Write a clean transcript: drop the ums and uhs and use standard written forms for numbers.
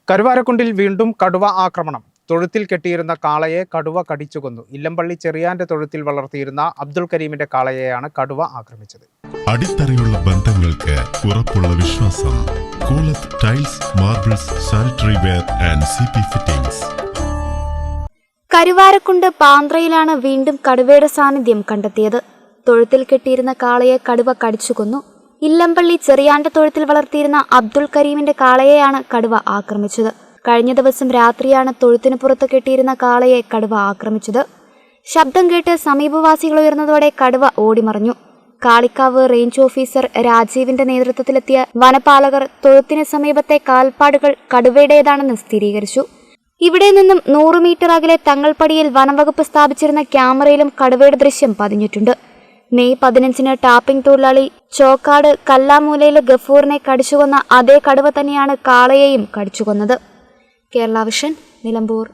കരുവാരക്കുണ്ടിൽ വീണ്ടും കടുവ ആക്രമണം. തൊഴുത്തിൽ കെട്ടിയിരുന്ന കാളയെ കടുവ കടിച്ചു കൊന്നു. ഇല്ലമ്പള്ളി ചെറിയാന്റെ തൊഴുത്തിൽ വളർത്തിയിരുന്ന അബ്ദുൾ കരീമിന്റെ കാളയെയാണ് കടുവ ആക്രമിച്ചത്. അടിത്തറയുള്ള ബന്ധങ്ങൾക്ക് ഉറപ്പുള്ള വിശ്വാസം. Koolath tiles, marbles, sanitary ware and CP fittings. Karuvarakundu പാന്ത്രയിലാണ് വീണ്ടും കടുവയുടെ സാന്നിധ്യം കണ്ടെത്തിയത്. തൊഴുത്തിൽ കെട്ടിയിരുന്ന കാളയെ കടുവ കടിച്ചു കൊന്നു. ഇല്ലമ്പള്ളി ചെറിയാന്റെ തൊഴുത്തിൽ വളർത്തിയിരുന്ന അബ്ദുൾ കരീമിന്റെ കാളയെയാണ് കടുവ ആക്രമിച്ചത്. കഴിഞ്ഞ ദിവസം രാത്രിയാണ് തൊഴുത്തിന് പുറത്ത് കെട്ടിയിരുന്ന കാളയെ കടുവ ആക്രമിച്ചത്. ശബ്ദം കേട്ട് സമീപവാസികൾ ഉയർന്നതോടെ കടുവ ഓടിമറഞ്ഞു. കാളിക്കാവ് റേഞ്ച് ഓഫീസർ രാജീവിന്റെ നേതൃത്വത്തിലെത്തിയ വനപാലകർ തൊഴുത്തിന് സമീപത്തെ കാൽപ്പാടുകൾ കടുവയുടേതാണെന്ന് സ്ഥിരീകരിച്ചു. ഇവിടെ നിന്നും 100 മീറ്റർ അകലെ തങ്ങൾപ്പടിയിൽ വനംവകുപ്പ് സ്ഥാപിച്ചിരുന്ന ക്യാമറയിലും കടുവയുടെ ദൃശ്യം പതിഞ്ഞിട്ടുണ്ട്. മെയ് 15 ടാപ്പിംഗ് തൊഴിലാളി ചോക്കാട് കല്ലാമൂലയിലെ ഗഫൂറിനെ കടിച്ചുകൊന്ന അതേ കടുവ തന്നെയാണ് കാളയെയും കടിച്ചുകൊന്നത്. കേരള വിഷൻ, നിലമ്പൂർ.